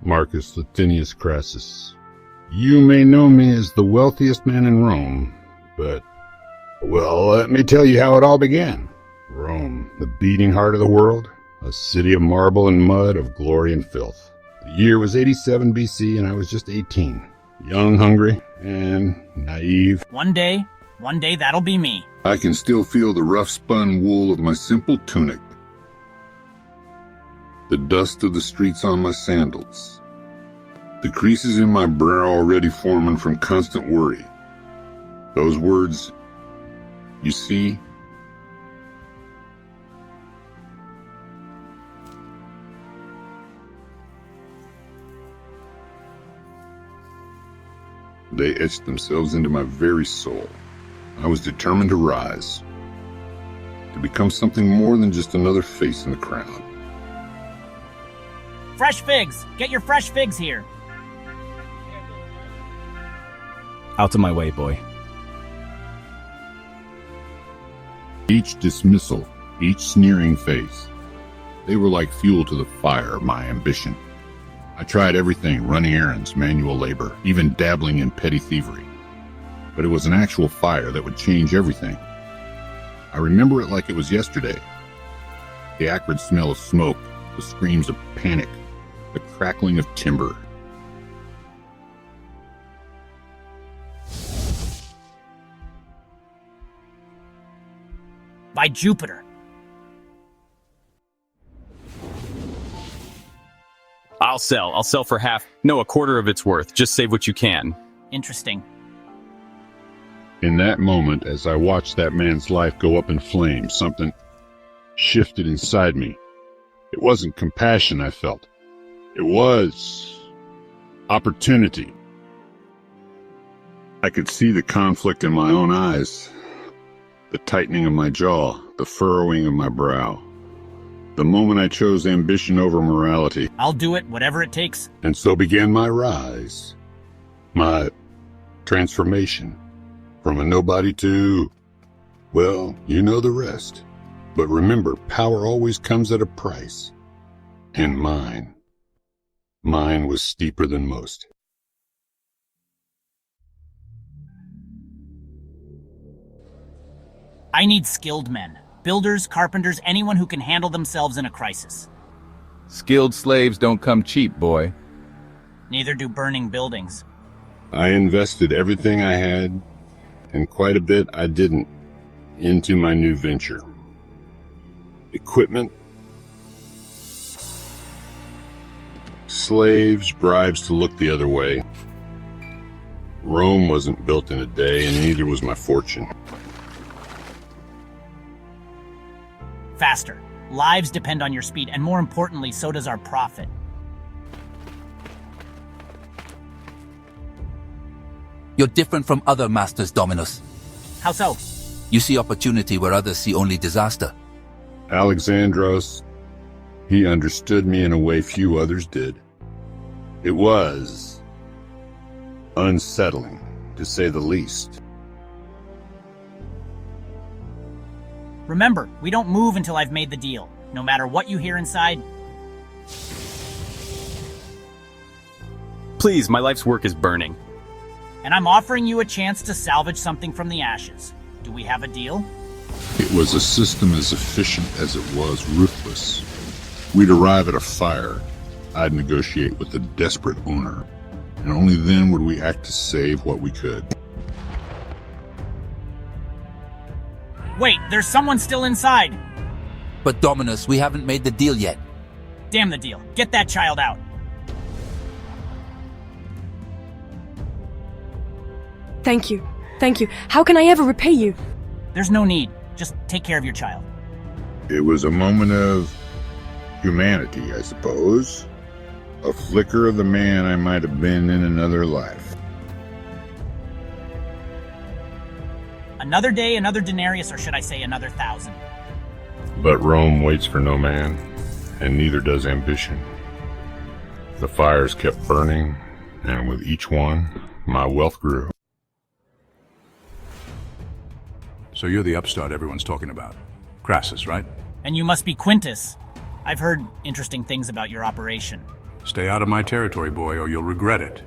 Marcus Licinius Crassus. You may know me as the wealthiest man in Rome, but, well, let me tell you how it all began. Rome, the beating heart of the world, a city of marble and mud, of glory and filth. The year was 87 BC, and I was just 18. Young, hungry, and naive. One day that'll be me. I can still feel the rough spun wool of my simple tunic, the dust of the streets on my sandals, the creases in my brow already forming from constant worry. Those words, you see, they etched themselves into my very soul. I was determined to rise, to become something more than just another face in the crowd. Fresh figs! Get your fresh figs here! Out of my way, boy. Each dismissal, each sneering face, they were like fuel to the fire of my ambition. I tried everything, running errands, manual labor, even dabbling in petty thievery. But it was an actual fire that would change everything. I remember it like it was yesterday. The acrid smell of smoke, the screams of panic, the crackling of timber. By Jupiter! I'll sell for half. No, a quarter of its worth. Just save what you can. Interesting. In that moment, as I watched that man's life go up in flames, something shifted inside me. It wasn't compassion I felt. It was opportunity. I could see the conflict in my own eyes, the tightening of my jaw, the furrowing of my brow. The moment I chose ambition over morality. I'll do it, whatever it takes. And so began my rise, my transformation, from a nobody to, well, you know the rest. But remember, power always comes at a price. And mine was steeper than most. I need skilled men. Builders, carpenters, anyone who can handle themselves in a crisis. Skilled slaves don't come cheap, boy. Neither do burning buildings. I invested everything I had, and quite a bit I didn't, into my new venture. Equipment, slaves, bribes to look the other way. Rome wasn't built in a day, and neither was my fortune. Faster. Lives depend on your speed, and more importantly, so does our profit. You're different from other masters, Dominus. How so? You see opportunity where others see only disaster. Alexandros, he understood me in a way few others did. It was unsettling, to say the least. Remember, we don't move until I've made the deal. No matter what you hear inside. Please, my life's work is burning. And I'm offering you a chance to salvage something from the ashes. Do we have a deal? It was a system as efficient as it was ruthless. We'd arrive at a fire. I'd negotiate with the desperate owner, and only then would we act to save what we could. Wait, there's someone still inside. But Dominus, we haven't made the deal yet. Damn the deal. Get that child out. Thank you. Thank you. How can I ever repay you? There's no need. Just take care of your child. It was a moment of humanity, I suppose. A flicker of the man I might have been in another life. Another day, another denarius, or should I say another 1,000? But Rome waits for no man, and neither does ambition. The fires kept burning, and with each one, my wealth grew. So you're the upstart everyone's talking about. Crassus, right? And you must be Quintus. I've heard interesting things about your operation. Stay out of my territory, boy, or you'll regret it.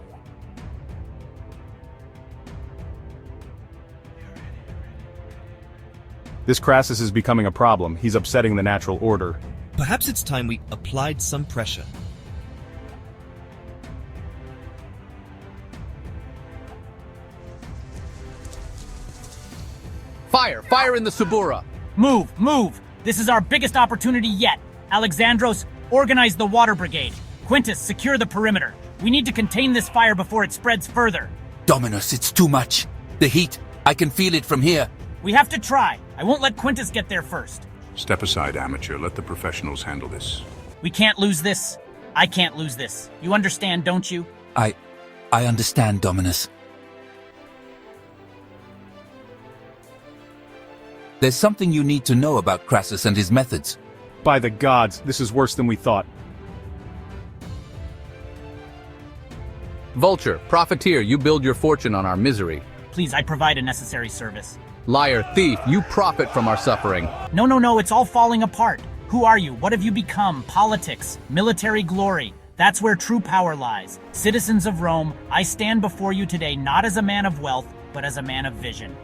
This Crassus is becoming a problem. He's upsetting the natural order. Perhaps it's time we applied some pressure. Fire! Fire in the Subura! Move! Move! This is our biggest opportunity yet. Alexandros, organize the water brigade. Quintus, secure the perimeter. We need to contain this fire before it spreads further. Dominus, it's too much. The heat, I can feel it from here. We have to try. I won't let Quintus get there first. Step aside, amateur. Let the professionals handle this. We can't lose this. I can't lose this. You understand, don't you? I understand, Dominus. There's something you need to know about Crassus and his methods. By the gods, this is worse than we thought. Vulture, profiteer, you build your fortune on our misery. Please, I provide a necessary service. Liar, thief, you profit from our suffering. No, it's all falling apart. Who are you? What have you become? Politics, military glory. That's where true power lies. Citizens of Rome, I stand before you today not as a man of wealth, but as a man of vision.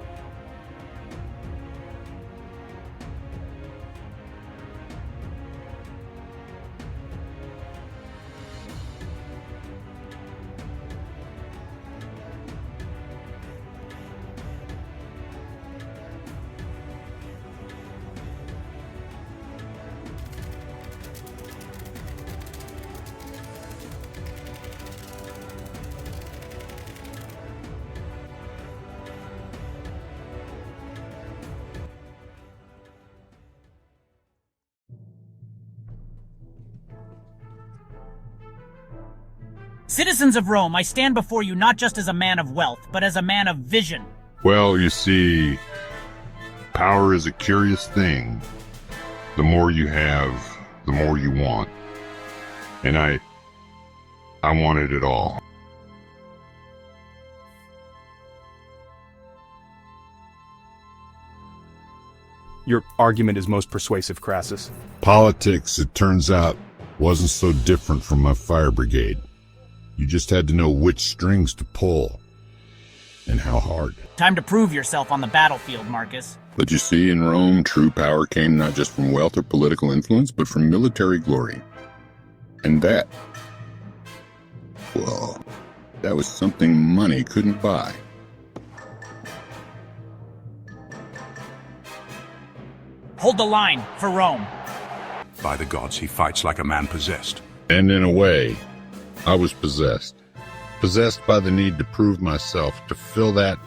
Citizens of Rome, I stand before you not just as a man of wealth, but as a man of vision. Well, you see, power is a curious thing. The more you have, the more you want. And I wanted it all. Your argument is most persuasive, Crassus. Politics, it turns out, wasn't so different from my fire brigade. You just had to know which strings to pull, and how hard. Time to prove yourself on the battlefield, Marcus. But you see, in Rome, true power came not just from wealth or political influence, but from military glory. And that, well, that was something money couldn't buy. Hold the line for Rome. By the gods, he fights like a man possessed. And in a way, I was possessed. Possessed by the need to prove myself, to fill that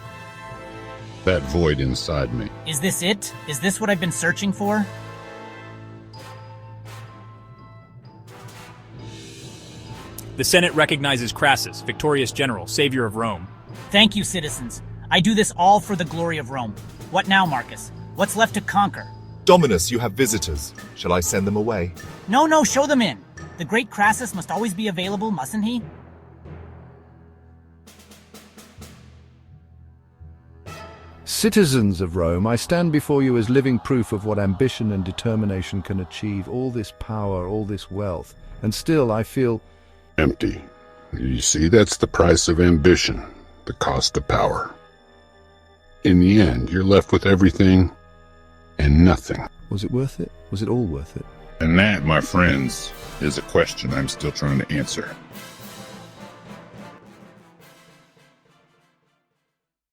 void inside me. Is this it? Is this what I've been searching for? The Senate recognizes Crassus, victorious general, savior of Rome. Thank you, citizens. I do this all for the glory of Rome. What now, Marcus? What's left to conquer? Dominus, you have visitors. Shall I send them away? No, show them in. The great Crassus must always be available, mustn't he? Citizens of Rome, I stand before you as living proof of what ambition and determination can achieve. All this power, all this wealth, and still I feel empty. You see, that's the price of ambition, the cost of power. In the end, you're left with everything and nothing. Was it worth it? Was it all worth it? And that, my friends, is a question I'm still trying to answer.